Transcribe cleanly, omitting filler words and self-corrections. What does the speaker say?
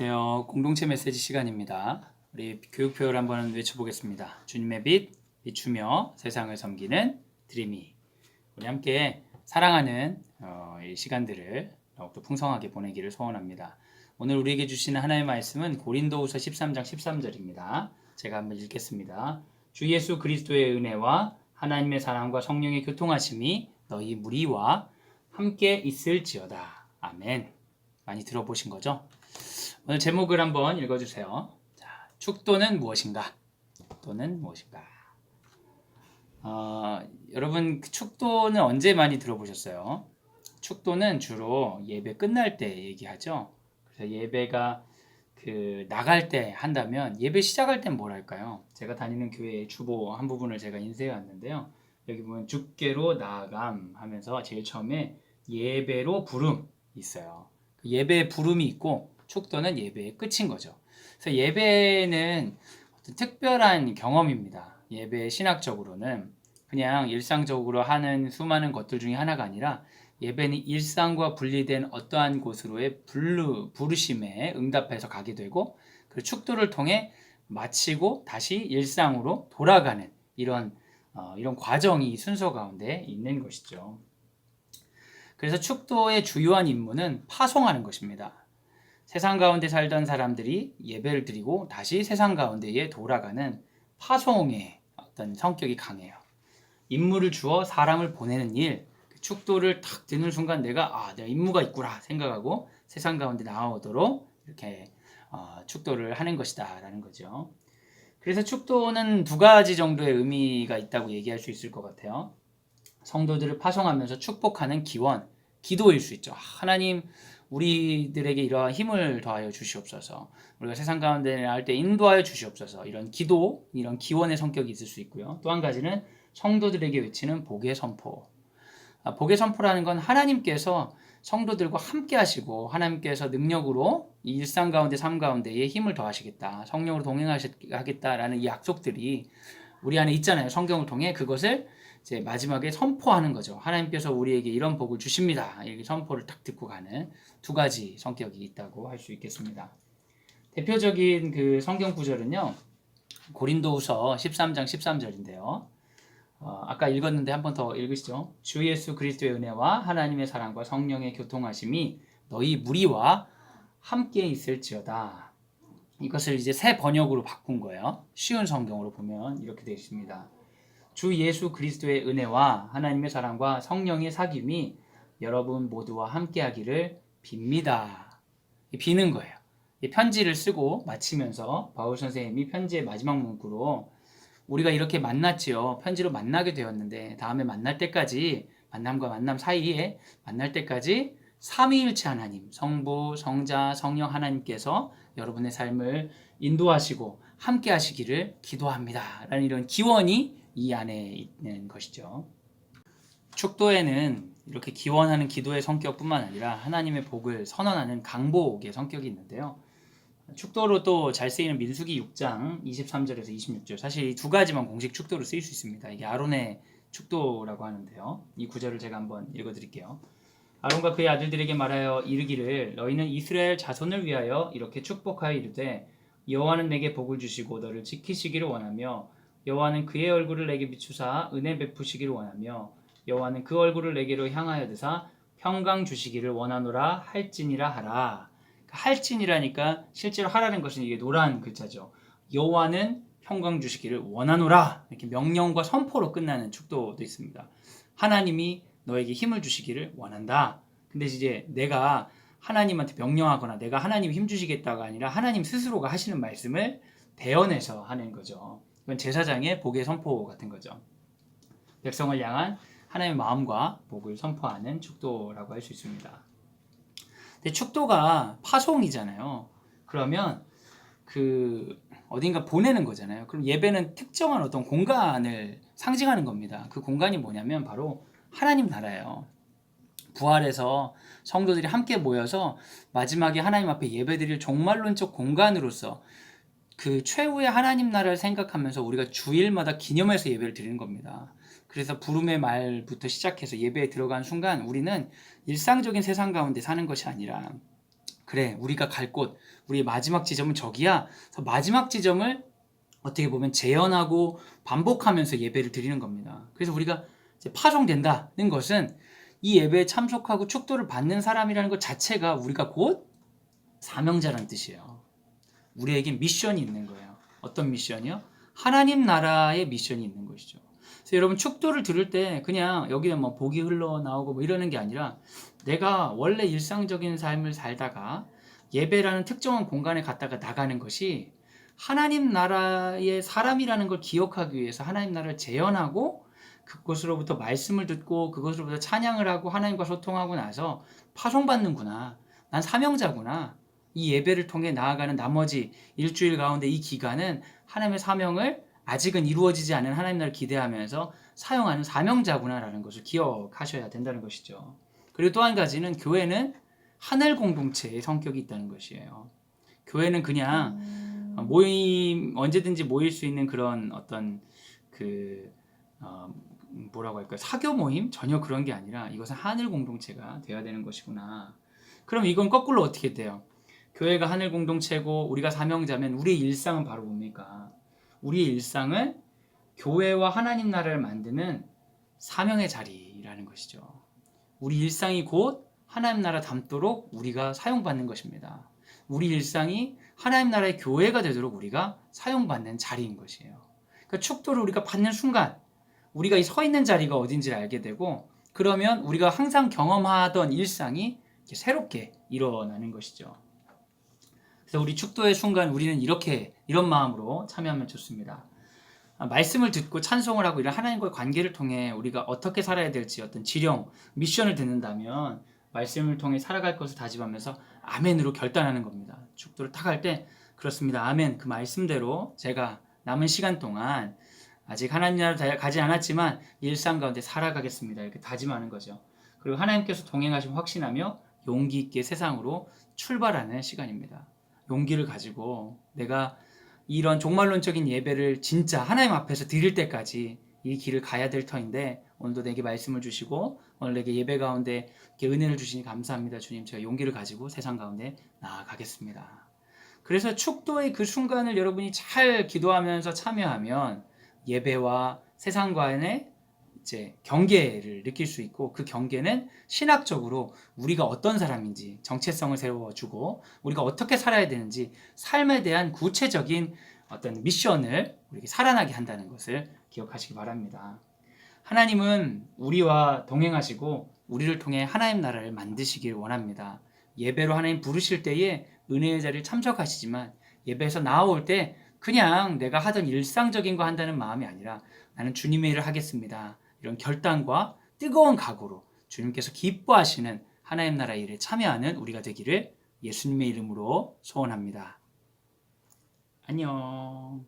안녕하세요. 공동체 메시지 시간입니다. 우리 교육표를 한번 외쳐보겠습니다. 주님의 빛, 비추며 세상을 섬기는 드림이. 우리 함께 사랑하는 이 시간들을 더욱더 풍성하게 보내기를 소원합니다. 오늘 우리에게 주시는 하나님의 말씀은 고린도후서 13장 13절입니다. 제가 한번 읽겠습니다. 주 예수 그리스도의 은혜와 하나님의 사랑과 성령의 교통하심이 너희 무리와 함께 있을지어다. 아멘. 많이 들어보신 거죠? 오늘 제목을 한번 읽어주세요. 자, 축도는 무엇인가? 축도는 무엇인가? 여러분, 축도는 언제 많이 들어보셨어요? 축도는 주로 예배 끝날 때 얘기하죠. 그래서 예배가 나갈 때 한다면 예배 시작할 땐 뭘 할까요? 제가 다니는 교회의 주보 한 부분을 제가 인쇄해 왔는데요. 여기 보면 주께로 나아감 하면서 제일 처음에 예배로 부름 있어요. 예배의 부름이 있고 축도는 예배의 끝인 거죠. 그래서 예배는 어떤 특별한 경험입니다. 예배 신학적으로는 그냥 일상적으로 하는 수많은 것들 중에 하나가 아니라 예배는 일상과 분리된 어떠한 곳으로의 부르심에 응답해서 가게 되고 그 축도를 통해 마치고 다시 일상으로 돌아가는 이런 과정이 순서 가운데 있는 것이죠. 그래서 축도의 주요한 임무는 파송하는 것입니다. 세상 가운데 살던 사람들이 예배를 드리고 다시 세상 가운데에 돌아가는 파송의 어떤 성격이 강해요. 임무를 주어 사람을 보내는 일, 축도를 탁 드는 순간 내가 임무가 있구나 생각하고 세상 가운데 나오도록 이렇게 축도를 하는 것이다 라는 거죠. 그래서 축도는 두 가지 정도의 의미가 있다고 얘기할 수 있을 것 같아요. 성도들을 파송하면서 축복하는 기원, 기도일 수 있죠. 하나님, 우리들에게 이러한 힘을 더하여 주시옵소서. 우리가 세상 가운데 할 때 인도하여 주시옵소서. 이런 기도, 이런 기원의 성격이 있을 수 있고요. 또 한 가지는 성도들에게 외치는 복의 선포. 복의 선포라는 건 하나님께서 성도들과 함께 하시고 하나님께서 능력으로 일상 가운데 삶 가운데에 힘을 더하시겠다. 성령으로 동행하겠다라는 이 약속들이 우리 안에 있잖아요. 성경을 통해 그것을 이제 마지막에 선포하는 거죠. 하나님께서 우리에게 이런 복을 주십니다. 이렇게 선포를 딱 듣고 가는 두 가지 성격이 있다고 할 수 있겠습니다. 대표적인 그 성경 구절은요. 고린도후서 13장 13절인데요. 아까 읽었는데 한 번 더 읽으시죠. 주 예수 그리스도의 은혜와 하나님의 사랑과 성령의 교통하심이 너희 무리와 함께 있을지어다. 이것을 이제 새 번역으로 바꾼 거예요. 쉬운 성경으로 보면 이렇게 되어 있습니다. 주 예수 그리스도의 은혜와 하나님의 사랑과 성령의 사귐이 여러분 모두와 함께 하기를 빕니다. 비는 거예요. 이 편지를 쓰고 마치면서 바울 선생님이 편지의 마지막 문구로 우리가 이렇게 만났지요. 편지로 만나게 되었는데 다음에 만날 때까지 만남과 만남 사이에 만날 때까지 삼위일체 하나님, 성부, 성자, 성령 하나님께서 여러분의 삶을 인도하시고 함께 하시기를 기도합니다. 라는 이런 기원이 이 안에 있는 것이죠. 축도에는 이렇게 기원하는 기도의 성격뿐만 아니라 하나님의 복을 선언하는 강복의 성격이 있는데요. 축도로 또 잘 쓰이는 민수기 6장 23절에서 26절, 사실 이 두 가지만 공식 축도로 쓰일 수 있습니다. 이게 아론의 축도라고 하는데요. 이 구절을 제가 한번 읽어드릴게요. 아론과 그의 아들들에게 말하여 이르기를 너희는 이스라엘 자손을 위하여 이렇게 축복하여 이르되 여호와는 내게 복을 주시고 너를 지키시기를 원하며 여호와는 그의 얼굴을 내게 비추사 은혜 베푸시기를 원하며 여호와는 그 얼굴을 내게로 향하여 드사 평강 주시기를 원하노라 할지니라 하라. 할진이라니까 실제로 하라는 것은 이게 노란 글자죠. 여호와는 평강 주시기를 원하노라. 이렇게 명령과 선포로 끝나는 축도도 있습니다. 하나님이 너에게 힘을 주시기를 원한다. 근데 이제 내가 하나님한테 명령하거나 내가 하나님 힘 주시겠다가 아니라 하나님 스스로가 하시는 말씀을 대언해서 하는 거죠. 이건 제사장의 복의 선포 같은 거죠. 백성을 향한 하나님의 마음과 복을 선포하는 축도라고 할 수 있습니다. 근데 축도가 파송이잖아요. 그러면 어딘가 보내는 거잖아요. 그럼 예배는 특정한 어떤 공간을 상징하는 겁니다. 그 공간이 뭐냐면 바로 하나님 나라예요. 부활해서 성도들이 함께 모여서 마지막에 하나님 앞에 예배드릴 종말론적 공간으로서 그 최후의 하나님 나라를 생각하면서 우리가 주일마다 기념해서 예배를 드리는 겁니다. 그래서 부름의 말부터 시작해서 예배에 들어간 순간 우리는 일상적인 세상 가운데 사는 것이 아니라 그래, 우리가 갈 곳, 우리의 마지막 지점은 저기야. 그래서 마지막 지점을 어떻게 보면 재현하고 반복하면서 예배를 드리는 겁니다. 그래서 우리가 이제 파송된다는 것은 이 예배에 참석하고 축도를 받는 사람이라는 것 자체가 우리가 곧 사명자라는 뜻이에요. 우리에게 미션이 있는 거예요. 어떤 미션이요? 하나님 나라의 미션이 있는 것이죠. 그래서 여러분 축도를 들을 때 그냥 여기에 뭐 복이 흘러나오고 뭐 이러는 게 아니라 내가 원래 일상적인 삶을 살다가 예배라는 특정한 공간에 갔다가 나가는 것이 하나님 나라의 사람이라는 걸 기억하기 위해서 하나님 나라를 재현하고 그곳으로부터 말씀을 듣고 그것으로부터 찬양을 하고 하나님과 소통하고 나서 파송받는구나. 난 사명자구나. 이 예배를 통해 나아가는 나머지 일주일 가운데 이 기간은 하나님의 사명을 아직은 이루어지지 않은 하나님 나라를 기대하면서 사용하는 사명자구나라는 것을 기억하셔야 된다는 것이죠. 그리고 또 한 가지는 교회는 하늘 공동체의 성격이 있다는 것이에요. 교회는 그냥 모임 언제든지 모일 수 있는 그런 어떤 그 뭐라고 할까요? 사교 모임? 전혀 그런 게 아니라 이것은 하늘 공동체가 되어야 되는 것이구나. 그럼 이건 거꾸로 어떻게 돼요? 교회가 하늘 공동체고 우리가 사명자면 우리의 일상은 바로 뭡니까? 우리의 일상은 교회와 하나님 나라를 만드는 사명의 자리라는 것이죠. 우리 일상이 곧 하나님 나라 담도록 우리가 사용받는 것입니다. 우리 일상이 하나님 나라의 교회가 되도록 우리가 사용받는 자리인 것이에요. 그러니까 축도를 우리가 받는 순간 우리가 이 서 있는 자리가 어딘지를 알게 되고 그러면 우리가 항상 경험하던 일상이 새롭게 일어나는 것이죠. 그래서 우리 축도의 순간 우리는 이런 마음으로 참여하면 좋습니다. 말씀을 듣고 찬송을 하고 이런 하나님과의 관계를 통해 우리가 어떻게 살아야 될지 어떤 지령, 미션을 듣는다면 말씀을 통해 살아갈 것을 다짐하면서 아멘으로 결단하는 겁니다. 축도를 딱 할 때 그렇습니다. 아멘. 그 말씀대로 제가 남은 시간 동안 아직 하나님 나라로 가지 않았지만 일상 가운데 살아가겠습니다. 이렇게 다짐하는 거죠. 그리고 하나님께서 동행하심을 확신하며 용기 있게 세상으로 출발하는 시간입니다. 용기를 가지고 내가 이런 종말론적인 예배를 진짜 하나님 앞에서 드릴 때까지 이 길을 가야 될 터인데 오늘도 내게 말씀을 주시고 오늘 내게 예배 가운데 이렇게 은혜를 주시니 감사합니다. 주님, 제가 용기를 가지고 세상 가운데 나아가겠습니다. 그래서 축도의 그 순간을 여러분이 잘 기도하면서 참여하면 예배와 세상과의 이제 경계를 느낄 수 있고 그 경계는 신학적으로 우리가 어떤 사람인지 정체성을 세워주고 우리가 어떻게 살아야 되는지 삶에 대한 구체적인 어떤 미션을 우리에게 살아나게 한다는 것을 기억하시기 바랍니다. 하나님은 우리와 동행하시고 우리를 통해 하나님 나라를 만드시길 원합니다. 예배로 하나님 부르실 때에 은혜의 자리를 참석하시지만 예배에서 나올 때 그냥 내가 하던 일상적인 거 한다는 마음이 아니라 나는 주님의 일을 하겠습니다. 이런 결단과 뜨거운 각오로 주님께서 기뻐하시는 하나님 나라 일에 참여하는 우리가 되기를 예수님의 이름으로 소원합니다. 안녕.